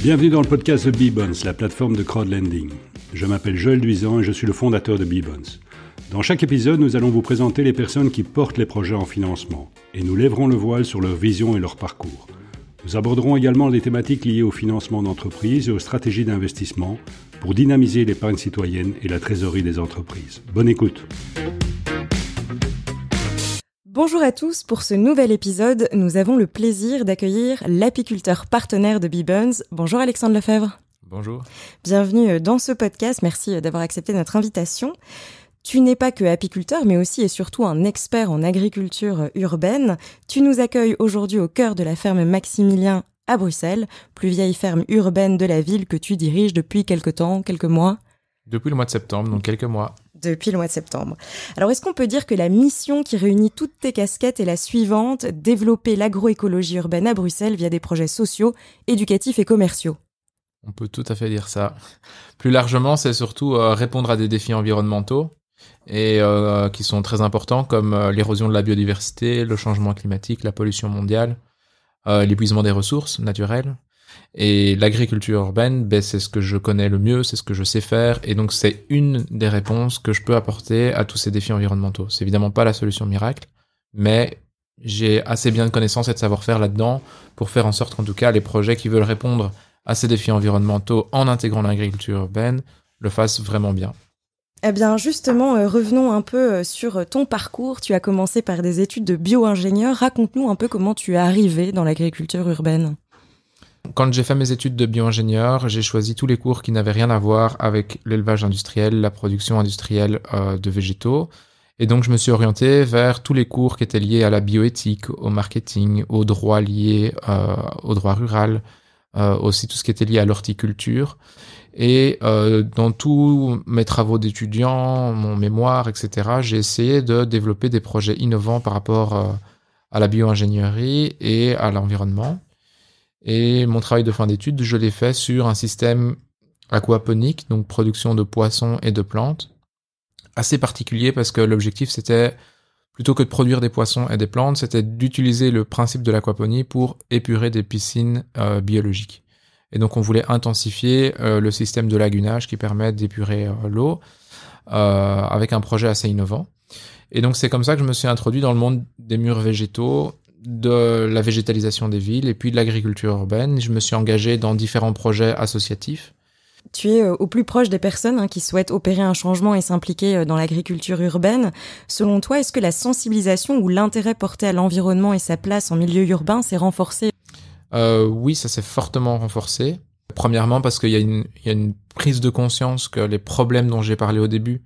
Bienvenue dans le podcast de Beebonds, la plateforme de crowdlending. Je m'appelle Joël Duisan et je suis le fondateur de Beebonds. Dans chaque épisode, nous allons vous présenter les personnes qui portent les projets en financement et nous lèverons le voile sur leur vision et leur parcours. Nous aborderons également les thématiques liées au financement d'entreprises et aux stratégies d'investissement pour dynamiser l'épargne citoyenne et la trésorerie des entreprises. Bonne écoute. Bonjour à tous, pour ce nouvel épisode, nous avons le plaisir d'accueillir l'apiculteur partenaire de Beebonds. Bonjour Alexandre Lefebvre. Bonjour. Bienvenue dans ce podcast, merci d'avoir accepté notre invitation. Tu n'es pas que apiculteur, mais aussi et surtout un expert en agriculture urbaine. Tu nous accueilles aujourd'hui au cœur de la ferme Maximilien à Bruxelles, plus vieille ferme urbaine de la ville que tu diriges depuis quelques temps, quelques mois. Depuis le mois de septembre, donc quelques mois. Depuis le mois de septembre. Alors, est-ce qu'on peut dire que la mission qui réunit toutes tes casquettes est la suivante, développer l'agroécologie urbaine à Bruxelles via des projets sociaux, éducatifs et commerciaux ? On peut tout à fait dire ça. Plus largement, c'est surtout répondre à des défis environnementaux et qui sont très importants comme l'érosion de la biodiversité, le changement climatique, la pollution mondiale, l'épuisement des ressources naturelles. Et l'agriculture urbaine, c'est ce que je connais le mieux, c'est ce que je sais faire, et donc c'est une des réponses que je peux apporter à tous ces défis environnementaux. C'est évidemment pas la solution miracle, mais j'ai assez bien de connaissances et de savoir-faire là-dedans pour faire en sorte qu'en tout cas les projets qui veulent répondre à ces défis environnementaux en intégrant l'agriculture urbaine le fassent vraiment bien. Eh bien justement, revenons un peu sur ton parcours. Tu as commencé par des études de bio-ingénieur. Raconte-nous un peu comment tu es arrivé dans l'agriculture urbaine. Quand j'ai fait mes études de bio-ingénieur, j'ai choisi tous les cours qui n'avaient rien à voir avec l'élevage industriel, la production industrielle de végétaux. Et donc, je me suis orienté vers tous les cours qui étaient liés à la bioéthique, au marketing, aux droits liés au droit rural, aussi tout ce qui était lié à l'horticulture. Et dans tous mes travaux d'étudiant, mon mémoire, etc., j'ai essayé de développer des projets innovants par rapport à la bio-ingénierie et à l'environnement. Et mon travail de fin d'études, je l'ai fait sur un système aquaponique, donc production de poissons et de plantes, assez particulier parce que l'objectif c'était, plutôt que de produire des poissons et des plantes, c'était d'utiliser le principe de l'aquaponie pour épurer des piscines biologiques. Et donc on voulait intensifier le système de lagunage qui permet d'épurer l'eau avec un projet assez innovant. Et donc c'est comme ça que je me suis introduit dans le monde des murs végétaux, de la végétalisation des villes et puis de l'agriculture urbaine. Je me suis engagé dans différents projets associatifs. Tu es au plus proche des personnes qui souhaitent opérer un changement et s'impliquer dans l'agriculture urbaine. Selon toi, est-ce que la sensibilisation ou l'intérêt porté à l'environnement et sa place en milieu urbain s'est renforcé ? Oui, ça s'est fortement renforcé. Premièrement parce qu'il y a une prise de conscience que les problèmes dont j'ai parlé au début,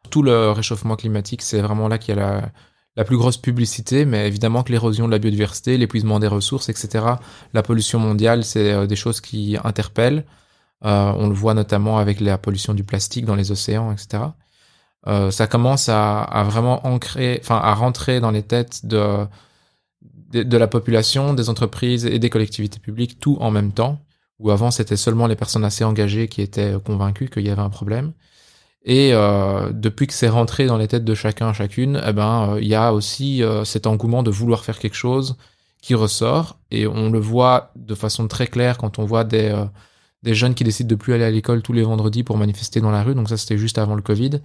tout le réchauffement climatique, c'est vraiment là qu'il y a la plus grosse publicité, mais évidemment que l'érosion de la biodiversité, l'épuisement des ressources, etc., la pollution mondiale, c'est des choses qui interpellent. On le voit notamment avec la pollution du plastique dans les océans, etc. Ça commence à vraiment à rentrer dans les têtes de la population, des entreprises et des collectivités publiques, tout en même temps, où avant c'était seulement les personnes assez engagées qui étaient convaincues qu'il y avait un problème. Et depuis que c'est rentré dans les têtes de chacune, il y a aussi cet engouement de vouloir faire quelque chose qui ressort. Et on le voit de façon très claire quand on voit des jeunes qui décident de plus aller à l'école tous les vendredis pour manifester dans la rue. Donc ça, c'était juste avant le Covid.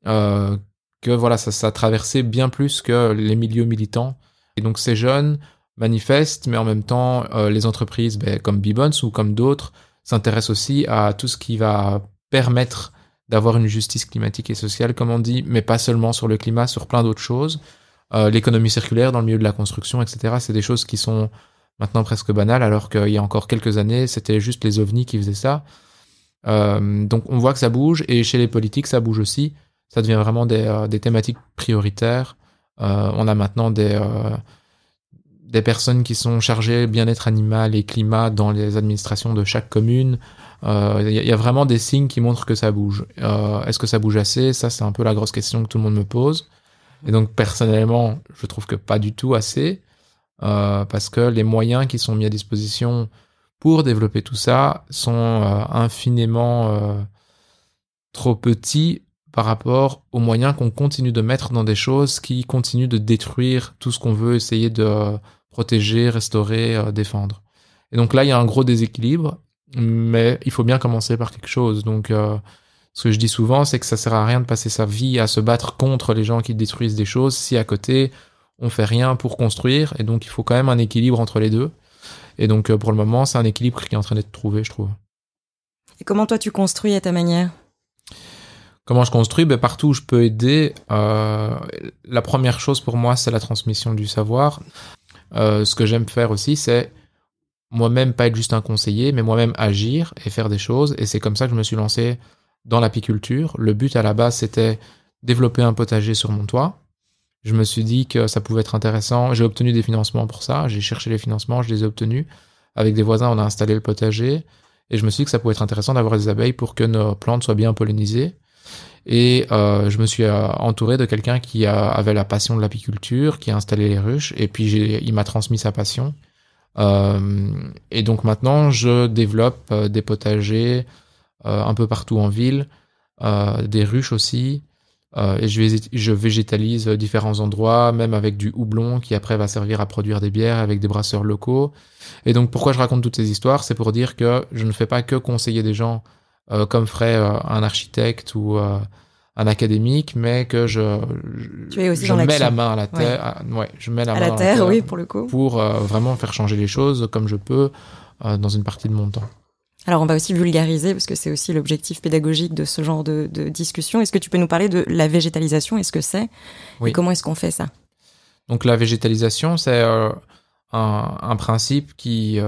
Que voilà, ça traversait bien plus que les milieux militants. Et donc ces jeunes manifestent, mais en même temps, les entreprises comme Beebonds ou comme d'autres s'intéressent aussi à tout ce qui va permettre d'avoir une justice climatique et sociale, comme on dit, mais pas seulement sur le climat, sur plein d'autres choses. L'économie circulaire dans le milieu de la construction, etc., c'est des choses qui sont maintenant presque banales, alors qu'il y a encore quelques années, c'était juste les ovnis qui faisaient ça. Donc on voit que ça bouge, et chez les politiques, ça bouge aussi. Ça devient vraiment des thématiques prioritaires. On a maintenant des personnes qui sont chargées bien-être animal et climat dans les administrations de chaque commune. Y a vraiment des signes qui montrent que ça bouge. Est-ce que ça bouge assez ? Ça, c'est un peu la grosse question que tout le monde me pose. Et donc, personnellement, je trouve que pas du tout assez, parce que les moyens qui sont mis à disposition pour développer tout ça sont infiniment trop petits par rapport aux moyens qu'on continue de mettre dans des choses qui continuent de détruire tout ce qu'on veut essayer de protéger, restaurer, défendre. Et donc là, il y a un gros déséquilibre. mais il faut bien commencer par quelque chose. Donc, ce que je dis souvent, c'est que ça sert à rien de passer sa vie à se battre contre les gens qui détruisent des choses si à côté, on fait rien pour construire. Et donc, il faut quand même un équilibre entre les deux. Et donc, pour le moment, c'est un équilibre qui est en train d'être trouvé, je trouve. Et comment toi, tu construis à ta manière ? Comment je construis ? Partout où je peux aider, la première chose pour moi, c'est la transmission du savoir. Ce que j'aime faire aussi, c'est moi-même pas être juste un conseiller, mais moi-même agir et faire des choses. Et c'est comme ça que je me suis lancé dans l'apiculture. Le but à la base, c'était développer un potager sur mon toit. Je me suis dit que ça pouvait être intéressant. J'ai obtenu des financements pour ça. J'ai cherché les financements, je les ai obtenus. Avec des voisins, on a installé le potager. Et je me suis dit que ça pouvait être intéressant d'avoir des abeilles pour que nos plantes soient bien pollinisées. Et je me suis entouré de quelqu'un qui avait la passion de l'apiculture, qui a installé les ruches. Et puis il m'a transmis sa passion. Et donc maintenant, je développe des potagers un peu partout en ville, des ruches aussi, et je végétalise différents endroits, même avec du houblon qui après va servir à produire des bières avec des brasseurs locaux. Et donc pourquoi je raconte toutes ces histoires, c'est pour dire que je ne fais pas que conseiller des gens comme ferait un architecte ou un académique, mais que je mets la main à la terre. Je mets la main à la terre, oui, pour le coup. Pour vraiment faire changer les choses comme je peux dans une partie de mon temps. Alors, on va aussi vulgariser, parce que c'est aussi l'objectif pédagogique de ce genre de discussion. Est-ce que tu peux nous parler de la végétalisation ? Est-ce que c'est ? Oui. Et comment est-ce qu'on fait ça ? Donc, la végétalisation, c'est un principe qui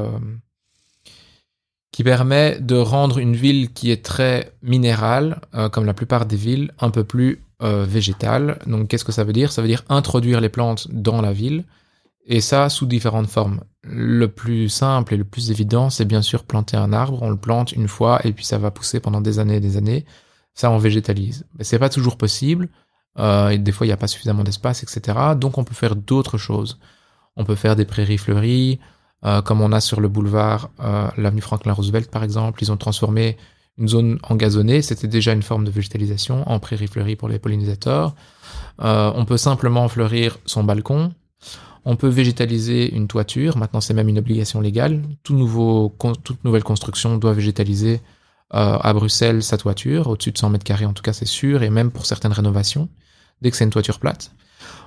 permet de rendre une ville qui est très minérale, comme la plupart des villes, un peu plus végétale. Donc, qu'est-ce que ça veut dire ? Ça veut dire introduire les plantes dans la ville, et ça sous différentes formes. Le plus simple et le plus évident, c'est bien sûr planter un arbre. On le plante une fois, et puis ça va pousser pendant des années et des années. Ça, on végétalise. Mais c'est pas toujours possible, et des fois, il n'y a pas suffisamment d'espace, etc. Donc, on peut faire d'autres choses. On peut faire des prairies fleuries, comme on a sur le boulevard, l'avenue Franklin Roosevelt par exemple. Ils ont transformé une zone engazonnée, c'était déjà une forme de végétalisation, en prairie fleurie pour les pollinisateurs. On peut simplement fleurir son balcon. On peut végétaliser une toiture. Maintenant, c'est même une obligation légale. Toute nouvelle construction doit végétaliser à Bruxelles sa toiture, au-dessus de 100 mètres carrés en tout cas, c'est sûr, et même pour certaines rénovations, dès que c'est une toiture plate.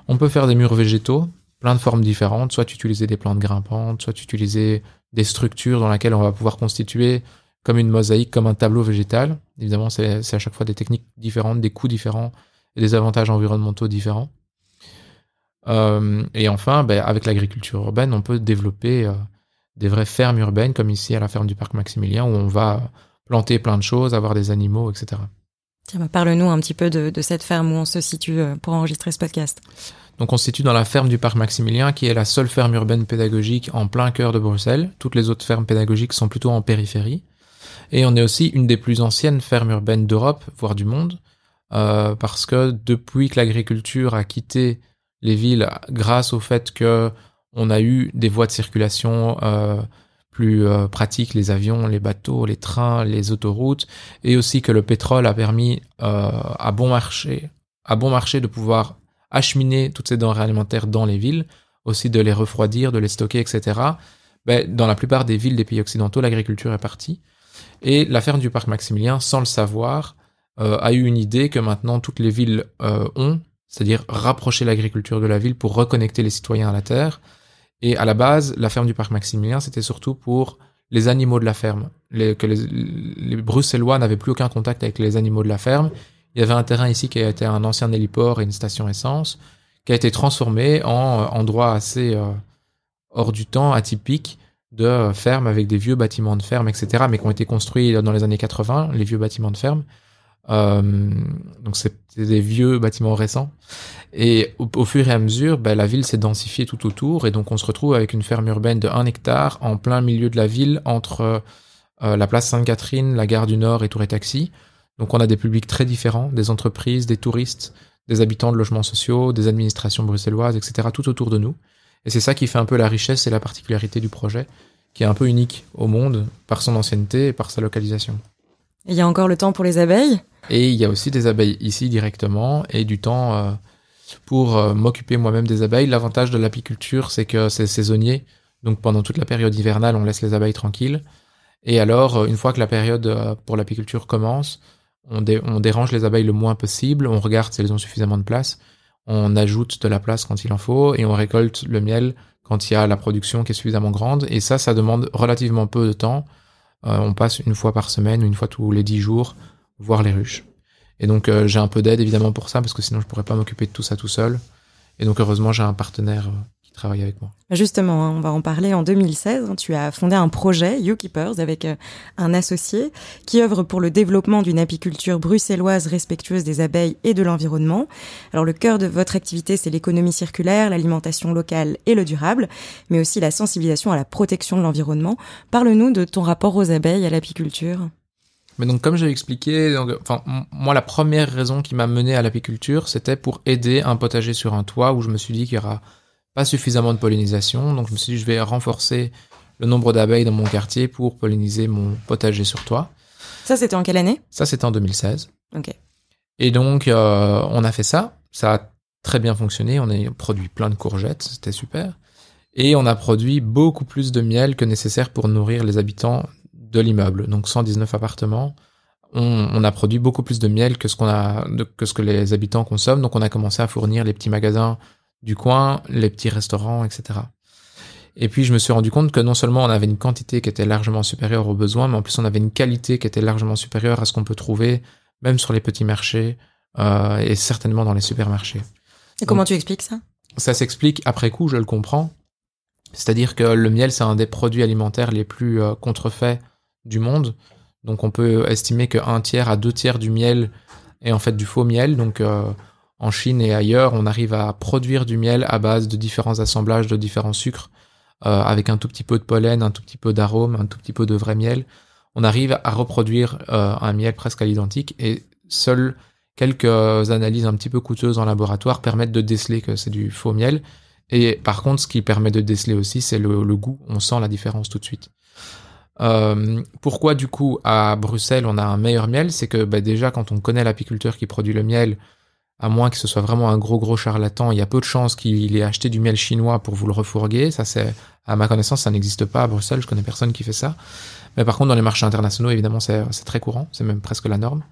On peut faire des murs végétaux, plein de formes différentes, soit utiliser des plantes grimpantes, soit utiliser des structures dans lesquelles on va pouvoir constituer comme une mosaïque, comme un tableau végétal. Évidemment, c'est à chaque fois des techniques différentes, des coûts différents et des avantages environnementaux différents. Et enfin, avec l'agriculture urbaine, on peut développer des vraies fermes urbaines, comme ici à la ferme du Parc Maximilien, où on va planter plein de choses, avoir des animaux, etc. Tiens, parle-nous un petit peu de cette ferme où on se situe pour enregistrer ce podcast. Donc on se situe dans la ferme du Parc Maximilien, qui est la seule ferme urbaine pédagogique en plein cœur de Bruxelles. Toutes les autres fermes pédagogiques sont plutôt en périphérie. Et on est aussi une des plus anciennes fermes urbaines d'Europe, voire du monde, parce que depuis que l'agriculture a quitté les villes, grâce au fait que on a eu des voies de circulation plus pratiques, les avions, les bateaux, les trains, les autoroutes, et aussi que le pétrole a permis à bon marché de pouvoir acheminer toutes ces denrées alimentaires dans les villes, aussi de les refroidir, de les stocker, etc. Dans la plupart des villes des pays occidentaux, l'agriculture est partie. Et la ferme du Parc Maximilien, sans le savoir, a eu une idée que maintenant toutes les villes ont, c'est-à-dire rapprocher l'agriculture de la ville pour reconnecter les citoyens à la terre. Et à la base, la ferme du Parc Maximilien, c'était surtout pour les animaux de la ferme. Les Bruxellois n'avaient plus aucun contact avec les animaux de la ferme. Il y avait un terrain ici qui a été un ancien héliport et une station essence, qui a été transformé en endroit assez hors du temps, atypique, de ferme avec des vieux bâtiments de ferme, etc., mais qui ont été construits dans les années 80, les vieux bâtiments de ferme. Donc c'est des vieux bâtiments récents. Et au fur et à mesure, la ville s'est densifiée tout autour, et donc on se retrouve avec une ferme urbaine de 1 hectare en plein milieu de la ville, entre la place Sainte-Catherine, la gare du Nord et Tour et Taxi. Donc on a des publics très différents, des entreprises, des touristes, des habitants de logements sociaux, des administrations bruxelloises, etc., tout autour de nous. Et c'est ça qui fait un peu la richesse et la particularité du projet, qui est un peu unique au monde par son ancienneté et par sa localisation. Il y a encore le temps pour les abeilles ? Et il y a aussi des abeilles ici directement, et du temps pour m'occuper moi-même des abeilles. L'avantage de l'apiculture, c'est que c'est saisonnier, donc pendant toute la période hivernale, on laisse les abeilles tranquilles. Et alors, une fois que la période pour l'apiculture commence, on dérange les abeilles le moins possible, on regarde si elles ont suffisamment de place, on ajoute de la place quand il en faut, et on récolte le miel quand il y a la production qui est suffisamment grande. Et ça demande relativement peu de temps. On passe une fois par semaine, une fois tous les 10 jours, voir les ruches. Et donc j'ai un peu d'aide évidemment pour ça, parce que sinon je pourrais pas m'occuper de tout ça tout seul. Et donc heureusement j'ai un partenaire qui travaille avec moi. Justement, on va en parler. En 2016, tu as fondé un projet, YouKeepers, avec un associé qui œuvre pour le développement d'une apiculture bruxelloise respectueuse des abeilles et de l'environnement. Alors le cœur de votre activité, c'est l'économie circulaire, l'alimentation locale et le durable, mais aussi la sensibilisation à la protection de l'environnement. Parle-nous de ton rapport aux abeilles et à l'apiculture. Mais donc, comme j'ai expliqué, moi, la première raison qui m'a mené à l'apiculture, c'était pour aider un potager sur un toit où je me suis dit qu'il n'y aura pas suffisamment de pollinisation. Donc, je me suis dit, je vais renforcer le nombre d'abeilles dans mon quartier pour polliniser mon potager sur toit. Ça, c'était en quelle année ? Ça, c'était en 2016. Ok. Et donc, on a fait ça. Ça a très bien fonctionné. On a produit plein de courgettes. C'était super. Et on a produit beaucoup plus de miel que nécessaire pour nourrir les habitants de l'immeuble, donc 119 appartements. On a produit beaucoup plus de miel que ce que les habitants consomment, donc on a commencé à fournir les petits magasins du coin, les petits restaurants, etc. Et puis je me suis rendu compte que non seulement on avait une quantité qui était largement supérieure aux besoins, mais en plus on avait une qualité qui était largement supérieure à ce qu'on peut trouver, même sur les petits marchés, et certainement dans les supermarchés. Et comment tu expliques ça ? Ça s'explique après coup, je le comprends. C'est-à-dire que le miel, c'est un des produits alimentaires les plus contrefaits du monde. Donc on peut estimer que 1/3 à 2/3 du miel est en fait du faux miel. Donc en Chine et ailleurs, on arrive à produire du miel à base de différents assemblages de différents sucres, avec un tout petit peu de pollen, un tout petit peu d'arôme, un tout petit peu de vrai miel. On arrive à reproduire un miel presque à l'identique, et seules quelques analyses un petit peu coûteuses en laboratoire permettent de déceler que c'est du faux miel. Et par contre, ce qui permet de déceler aussi, c'est le goût. On sent la différence tout de suite. Pourquoi du coup à Bruxelles on a un meilleur miel? C'est que déjà quand on connaît l'apiculteur qui produit le miel, à moins que ce soit vraiment un gros charlatan, il y a peu de chances qu'il ait acheté du miel chinois pour vous le refourguer. Ça, c'est, à ma connaissance, ça n'existe pas à Bruxelles. Je connais personne qui fait ça. Mais par contre, dans les marchés internationaux, évidemment, c'est très courant. C'est même presque la norme.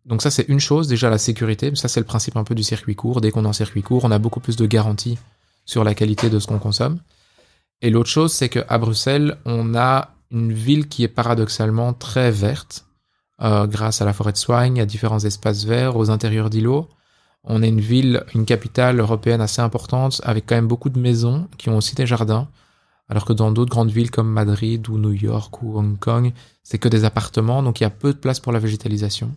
Donc ça, c'est une chose. Déjà, la sécurité. Ça, c'est le principe un peu du circuit court. Dès qu'on est en circuit court, on a beaucoup plus de garanties sur la qualité de ce qu'on consomme. Et l'autre chose, c'est qu'à Bruxelles, on a une ville qui est paradoxalement très verte, grâce à la forêt de Soignes, à différents espaces verts, aux intérieurs d'îlots. On est une capitale européenne assez importante, avec quand même beaucoup de maisons qui ont aussi des jardins, alors que dans d'autres grandes villes comme Madrid ou New York ou Hong Kong, c'est que des appartements, donc il y a peu de place pour la végétalisation.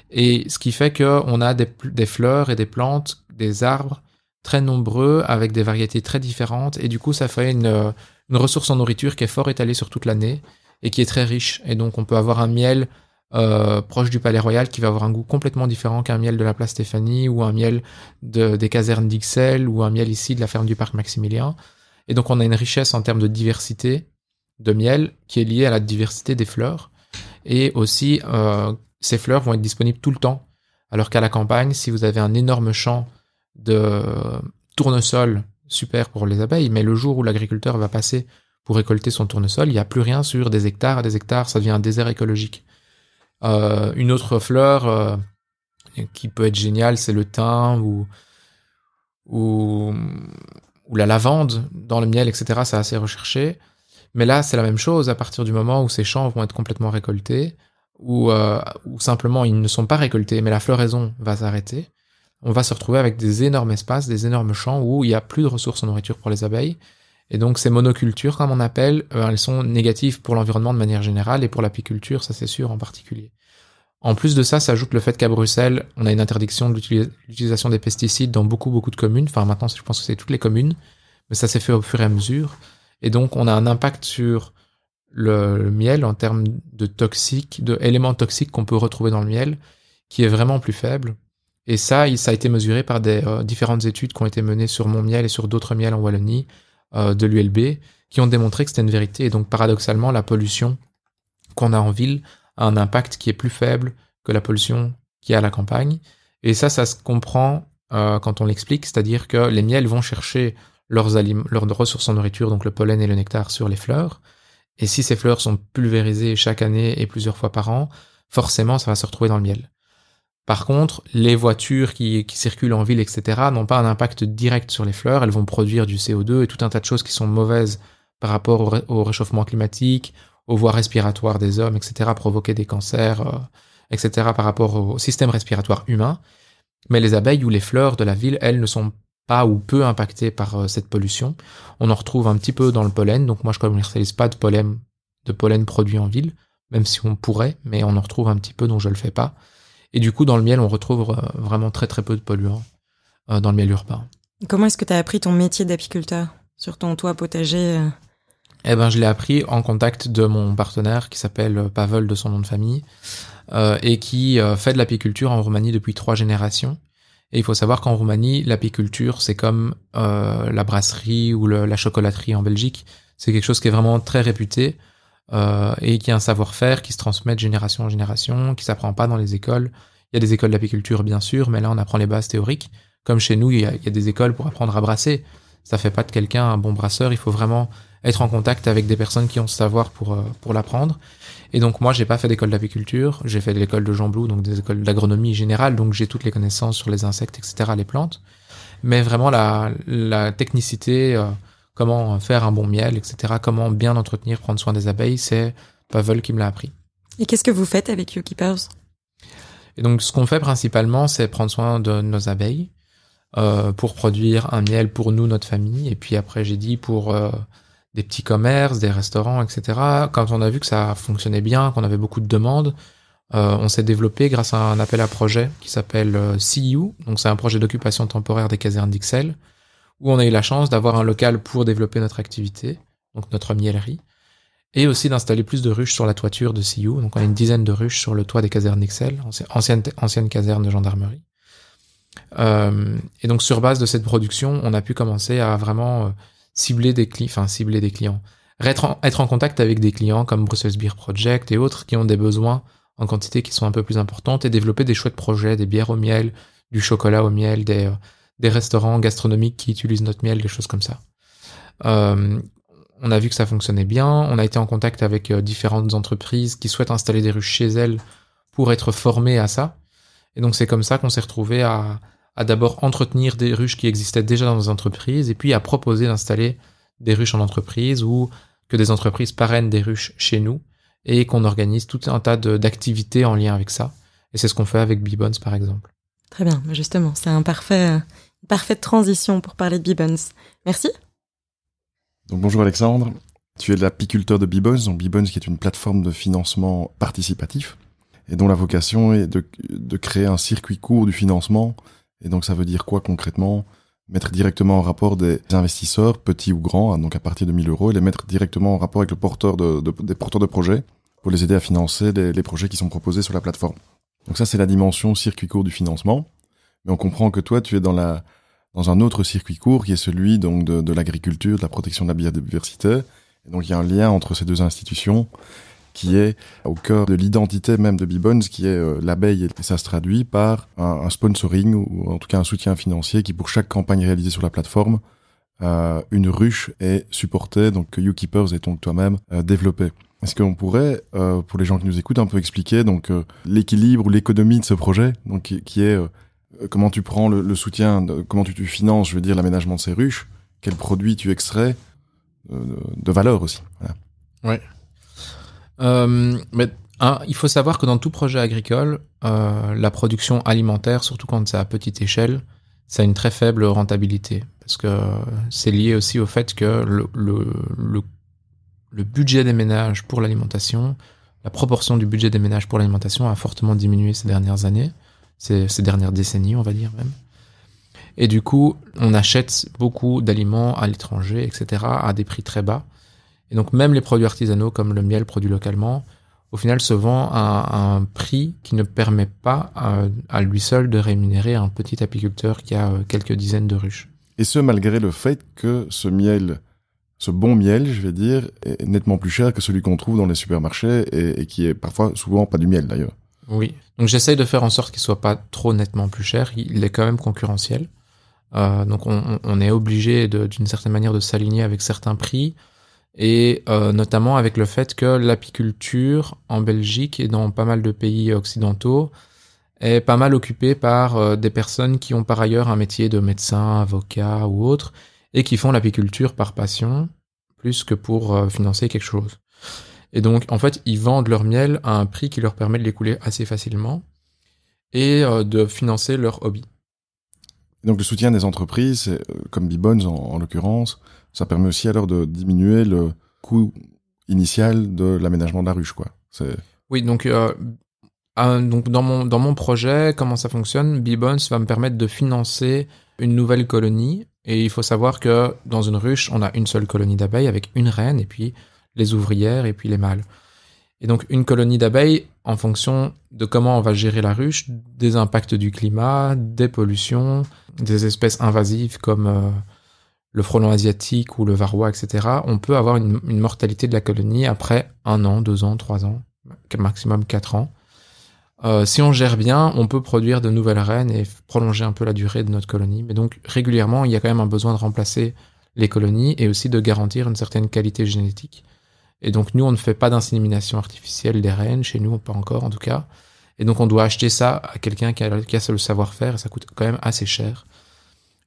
Et ce qui fait qu'on a des fleurs et des plantes, des arbres très nombreux, avec des variétés très différentes, et du coup ça fait une ressource en nourriture qui est fort étalée sur toute l'année, et qui est très riche. Et donc on peut avoir un miel proche du Palais Royal qui va avoir un goût complètement différent qu'un miel de la place Stéphanie, ou un miel des casernes d'Ixelles, ou un miel ici de la ferme du parc Maximilien. Et donc on a une richesse en termes de diversité de miel qui est liée à la diversité des fleurs. Et aussi, ces fleurs vont être disponibles tout le temps. Alors qu'à la campagne, si vous avez un énorme champ de tournesol, super pour les abeilles, mais le jour où l'agriculteur va passer pour récolter son tournesol, il n'y a plus rien sur des hectares à des hectares, ça devient un désert écologique. Une autre fleur qui peut être géniale, c'est le thym ou la lavande dans le miel, etc. C'est assez recherché. Mais là, c'est la même chose à partir du moment où ces champs vont être complètement récoltés, ou simplement ils ne sont pas récoltés, mais la floraison va s'arrêter. On va se retrouver avec des énormes espaces, des énormes champs où il n'y a plus de ressources en nourriture pour les abeilles. Et donc ces monocultures, comme on appelle, elles sont négatives pour l'environnement de manière générale, et pour l'apiculture, ça c'est sûr en particulier. En plus de ça, s'ajoute le fait qu'à Bruxelles, on a une interdiction de l'utilisation des pesticides dans beaucoup de communes. Enfin maintenant, je pense que c'est toutes les communes, mais ça s'est fait au fur et à mesure. Et donc on a un impact sur le miel en termes de éléments toxiques qu'on peut retrouver dans le miel, qui est vraiment plus faible. Et ça a été mesuré par des différentes études qui ont été menées sur mon miel et sur d'autres miels en Wallonie, de l'ULB, qui ont démontré que c'était une vérité. Et donc paradoxalement, la pollution qu'on a en ville a un impact qui est plus faible que la pollution qu'il y a à la campagne. Et ça se comprend quand on l'explique, c'est-à-dire que les miels vont chercher leurs ressources en nourriture, donc le pollen et le nectar, sur les fleurs, Et si ces fleurs sont pulvérisées chaque année et plusieurs fois par an, forcément, ça va se retrouver dans le miel. Par contre, les voitures qui circulent en ville, etc., n'ont pas un impact direct sur les fleurs. Elles vont produire du CO2 et tout un tas de choses qui sont mauvaises par rapport au réchauffement climatique, aux voies respiratoires des hommes, etc., provoquer des cancers, etc., par rapport au système respiratoire humain. Mais les abeilles ou les fleurs de la ville, elles ne sont pas ou peu impactées par cette pollution. On en retrouve un petit peu dans le pollen, donc moi je ne commercialise pas de pollen produit en ville, même si on pourrait, mais on en retrouve un petit peu, donc je le fais pas. Et du coup, dans le miel, on retrouve vraiment très très peu de polluants dans le miel urbain. Comment est-ce que tu as appris ton métier d'apiculteur sur ton toit potager? Eh ben, je l'ai appris en contact de mon partenaire qui s'appelle Pavel de son nom de famille et qui fait de l'apiculture en Roumanie depuis 3 générations. Et il faut savoir qu'en Roumanie, l'apiculture, c'est comme la brasserie ou la chocolaterie en Belgique. C'est quelque chose qui est vraiment très réputé et qui a un savoir-faire qui se transmet de génération en génération, qui s'apprend pas dans les écoles. Il y a des écoles d'apiculture, bien sûr, mais là, on apprend les bases théoriques. Comme chez nous, il y a des écoles pour apprendre à brasser. Ça fait pas de quelqu'un un bon brasseur. Il faut vraiment être en contact avec des personnes qui ont ce savoir pour l'apprendre. Et donc, moi, j'ai pas fait d'école d'apiculture. J'ai fait de l'école de Jean Blou, donc des écoles d'agronomie générale. Donc, j'ai toutes les connaissances sur les insectes, etc., les plantes. Mais vraiment, la technicité, comment faire un bon miel, etc., comment bien entretenir, prendre soin des abeilles, c'est Pavel qui me l'a appris. Et qu'est-ce que vous faites avec YouKeepers ? Et donc, ce qu'on fait principalement, c'est prendre soin de nos abeilles pour produire un miel pour nous, notre famille. Et puis après, j'ai dit pour des petits commerces, des restaurants, etc. Quand on a vu que ça fonctionnait bien, qu'on avait beaucoup de demandes, on s'est développé grâce à un appel à projet qui s'appelle CU. Donc, c'est un projet d'occupation temporaire des casernes d'Ixelles, où on a eu la chance d'avoir un local pour développer notre activité, donc notre miellerie, et aussi d'installer plus de ruches sur la toiture de CU. Donc, on a une dizaine de ruches sur le toit des casernes d'Ixelles, ancienne caserne de gendarmerie. Et donc, sur base de cette production, on a pu commencer à vraiment cibler des clients. Être en contact avec des clients comme Brussels Beer Project et autres qui ont des besoins en quantité qui sont un peu plus importantes et développer des chouettes projets, des bières au miel, du chocolat au miel, des restaurants gastronomiques qui utilisent notre miel, des choses comme ça. On a vu que ça fonctionnait bien. On a été en contact avec différentes entreprises qui souhaitent installer des ruches chez elles pour être formées à ça. Et donc, c'est comme ça qu'on s'est retrouvé à d'abord entretenir des ruches qui existaient déjà dans nos entreprises et puis à proposer d'installer des ruches en entreprise ou que des entreprises parrainent des ruches chez nous et qu'on organise tout un tas d'activités en lien avec ça. Et c'est ce qu'on fait avec Beebones, par exemple. Très bien, justement, c'est une parfaite transition pour parler de Beebones. Merci. Donc, bonjour Alexandre, tu es l'apiculteur de Beebones, donc Beebones qui est une plateforme de financement participatif et dont la vocation est de créer un circuit court du financement. Et donc ça veut dire quoi concrètement ? Mettre directement en rapport des investisseurs, petits ou grands, donc à partir de 1 000 €, et les mettre directement en rapport avec le porteur des porteurs de projets pour les aider à financer les projets qui sont proposés sur la plateforme. Donc ça, c'est la dimension circuit court du financement. Mais on comprend que toi, tu es dans un autre circuit court qui est celui donc de l'agriculture, de la protection de la biodiversité. Et donc il y a un lien entre ces deux institutions qui est au cœur de l'identité même de Beebones, qui est l'abeille, et ça se traduit par un sponsoring, ou en tout cas un soutien financier, qui pour chaque campagne réalisée sur la plateforme, une ruche est supportée, donc que YouKeepers et donc toi-même développé. Est-ce qu'on pourrait, pour les gens qui nous écoutent, un peu expliquer donc l'équilibre ou l'économie de ce projet, donc qui est comment tu prends le soutien, comment tu finances, je veux dire, l'aménagement de ces ruches, quels produits tu extrais, de valeur aussi. Voilà. Ouais. Il faut savoir que dans tout projet agricole, la production alimentaire, surtout quand c'est à petite échelle, ça a une très faible rentabilité. Parce que c'est lié aussi au fait que le budget des ménages pour l'alimentation, la proportion du budget des ménages pour l'alimentation a fortement diminué ces dernières années, ces dernières décennies, on va dire même. Et du coup, on achète beaucoup d'aliments à l'étranger, etc., à des prix très bas. Et donc, même les produits artisanaux, comme le miel produit localement, au final, se vend à un prix qui ne permet pas à lui seul de rémunérer un petit apiculteur qui a quelques dizaines de ruches. Et ce, malgré le fait que ce bon miel, je vais dire, est nettement plus cher que celui qu'on trouve dans les supermarchés et qui est parfois souvent pas du miel, d'ailleurs. Oui. Donc, j'essaye de faire en sorte qu'il soit pas trop nettement plus cher. Il est quand même concurrentiel. Donc, on est obligé d'une certaine manière de s'aligner avec certains prix. et notamment avec le fait que l'apiculture en Belgique et dans pas mal de pays occidentaux est pas mal occupée par des personnes qui ont par ailleurs un métier de médecin, avocat ou autre, et qui font l'apiculture par passion, plus que pour financer quelque chose. Et donc, en fait, ils vendent leur miel à un prix qui leur permet de l'écouler assez facilement et de financer leur hobby. Donc le soutien des entreprises, comme Bbones en l'occurrence, ça permet aussi alors de diminuer le coût initial de l'aménagement de la ruche, quoi. Oui, donc dans mon projet, comment ça fonctionne, Bbones va me permettre de financer une nouvelle colonie. Et il faut savoir que dans une ruche, on a une seule colonie d'abeilles avec une reine et puis les ouvrières et puis les mâles. Et donc une colonie d'abeilles, en fonction de comment on va gérer la ruche, des impacts du climat, des pollutions, des espèces invasives comme le frelon asiatique ou le varroa, etc., on peut avoir une mortalité de la colonie après 1 an, 2 ans, 3 ans, maximum 4 ans. Si on gère bien, on peut produire de nouvelles reines et prolonger un peu la durée de notre colonie. Mais donc régulièrement, il y a quand même un besoin de remplacer les colonies et aussi de garantir une certaine qualité génétique. Et donc nous, on ne fait pas d'insémination artificielle des reines, chez nous, pas encore en tout cas. Et donc on doit acheter ça à quelqu'un qui a le savoir-faire, et ça coûte quand même assez cher.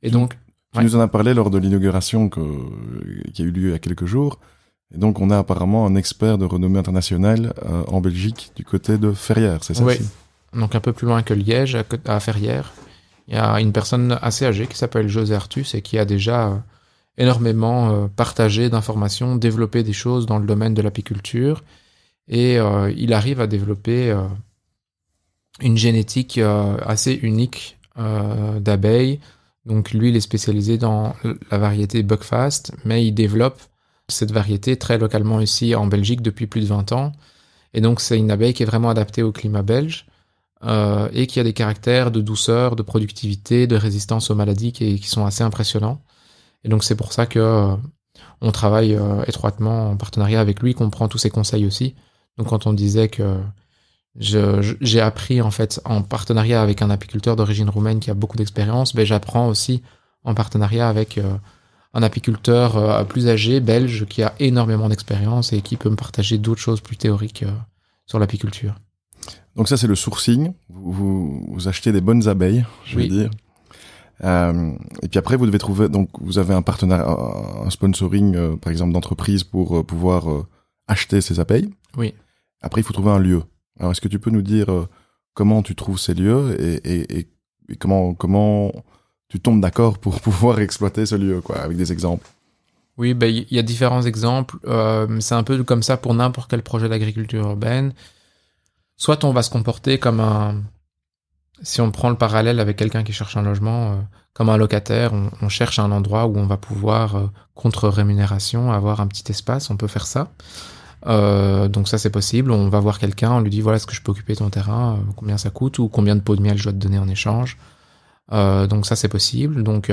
Et donc... Tu nous en as parlé lors de l'inauguration qui a eu lieu il y a quelques jours. Et donc on a apparemment un expert de renommée internationale en Belgique du côté de Ferrières, c'est ça? Oui, donc un peu plus loin que Liège, à Ferrières. Il y a une personne assez âgée qui s'appelle José Artus et qui a déjà... énormément partagé d'informations, développé des choses dans le domaine de l'apiculture, et il arrive à développer une génétique assez unique d'abeilles. Donc lui, il est spécialisé dans la variété Buckfast, mais il développe cette variété très localement ici en Belgique depuis plus de 20 ans. Et donc c'est une abeille qui est vraiment adaptée au climat belge et qui a des caractères de douceur, de productivité, de résistance aux maladies qui sont assez impressionnants. Et donc c'est pour ça que on travaille étroitement en partenariat avec lui, qu'on prend tous ses conseils aussi. Donc quand on disait que j'ai appris en fait en partenariat avec un apiculteur d'origine roumaine qui a beaucoup d'expérience, ben j'apprends aussi en partenariat avec un apiculteur plus âgé, belge, qui a énormément d'expérience et qui peut me partager d'autres choses plus théoriques sur l'apiculture. Donc ça c'est le sourcing, vous achetez des bonnes abeilles, je vais dire. Et puis après, vous devez trouver, donc vous avez un partenaire, un sponsoring, par exemple, d'entreprise pour pouvoir acheter ces abeilles. Oui. Après, il faut trouver un lieu. Alors, est-ce que tu peux nous dire comment tu trouves ces lieux et comment tu tombes d'accord pour pouvoir exploiter ce lieu, quoi, avec des exemples? Oui, ben il y a différents exemples. C'est un peu comme ça pour n'importe quel projet d'agriculture urbaine. Soit on va se comporter comme si on prend le parallèle avec quelqu'un qui cherche un logement, comme un locataire, on cherche un endroit où on va pouvoir, contre rémunération, avoir un petit espace, on peut faire ça. Donc ça c'est possible, on va voir quelqu'un, on lui dit voilà, est-ce que je peux occuper ton terrain, combien ça coûte, ou combien de pots de miel je dois te donner en échange. Donc ça c'est possible, donc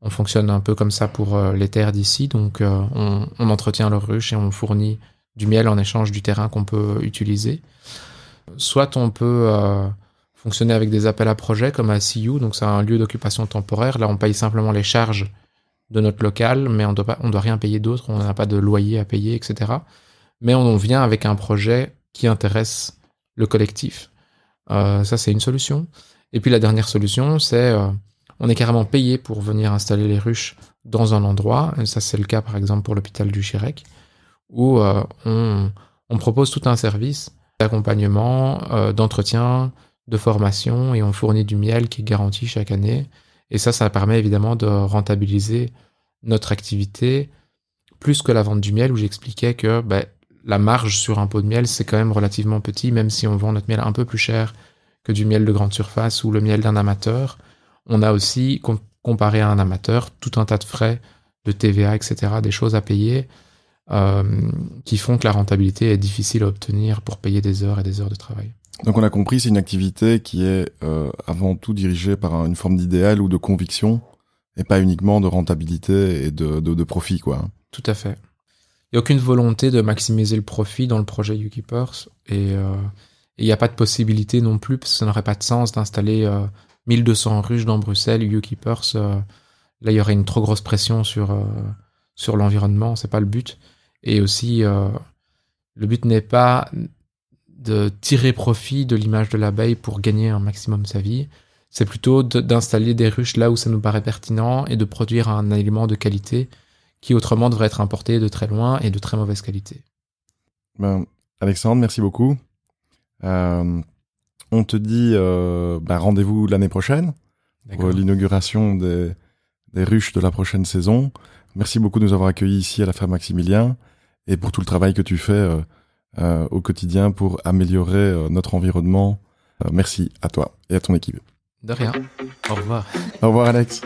on fonctionne un peu comme ça pour les terres d'ici, donc on entretient leur ruche et on fournit du miel en échange du terrain qu'on peut utiliser. Soit on peut fonctionner avec des appels à projets comme à CU, donc c'est un lieu d'occupation temporaire. Là, on paye simplement les charges de notre local, mais on doit rien payer d'autre, on n'a pas de loyer à payer, etc. Mais on vient avec un projet qui intéresse le collectif. Ça, c'est une solution. Et puis la dernière solution, c'est on est carrément payé pour venir installer les ruches dans un endroit. Et ça, c'est le cas, par exemple, pour l'hôpital du Chirec, où on propose tout un service d'accompagnement, d'entretien, de formation, et on fournit du miel qui est garanti chaque année. Et ça permet évidemment de rentabiliser notre activité plus que la vente du miel, où j'expliquais que la marge sur un pot de miel, c'est quand même relativement petit, même si on vend notre miel un peu plus cher que du miel de grande surface ou le miel d'un amateur. On a aussi, comparé à un amateur, tout un tas de frais, de TVA, etc., des choses à payer, qui font que la rentabilité est difficile à obtenir pour payer des heures et des heures de travail. Donc on a compris, c'est une activité qui est avant tout dirigée par une forme d'idéal ou de conviction, et pas uniquement de rentabilité et de profit, quoi. Tout à fait. Il n'y a aucune volonté de maximiser le profit dans le projet YouKeepers, et il n'y a pas de possibilité non plus, parce que ça n'aurait pas de sens d'installer 1200 ruches dans Bruxelles, YouKeepers. Là, il y aurait une trop grosse pression sur l'environnement, c'est pas le but. Et aussi, le but n'est pas de tirer profit de l'image de l'abeille pour gagner un maximum sa vie. C'est plutôt d'installer des ruches là où ça nous paraît pertinent et de produire un aliment de qualité qui autrement devrait être importé de très loin et de très mauvaise qualité. Alexandre, merci beaucoup. On te dit rendez-vous l'année prochaine pour l'inauguration des ruches de la prochaine saison. Merci beaucoup de nous avoir accueillis ici à la ferme Maximilien et pour tout le travail que tu fais au quotidien pour améliorer notre environnement. Merci à toi et à ton équipe. De rien. Au revoir. Au revoir Alex.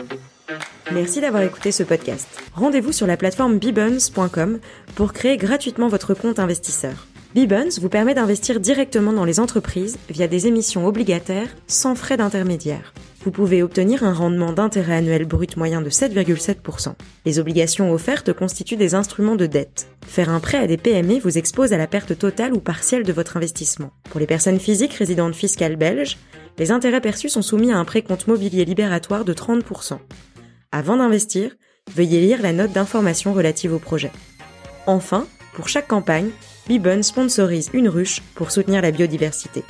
Merci d'avoir écouté ce podcast. Rendez-vous sur la plateforme bebuns.com pour créer gratuitement votre compte investisseur. Bebuns vous permet d'investir directement dans les entreprises via des émissions obligataires sans frais d'intermédiaire. Vous pouvez obtenir un rendement d'intérêt annuel brut moyen de 7,7%. Les obligations offertes constituent des instruments de dette. Faire un prêt à des PME vous expose à la perte totale ou partielle de votre investissement. Pour les personnes physiques résidentes fiscales belges, les intérêts perçus sont soumis à un précompte mobilier libératoire de 30%. Avant d'investir, veuillez lire la note d'information relative au projet. Enfin, pour chaque campagne, Bebuns sponsorise une ruche pour soutenir la biodiversité.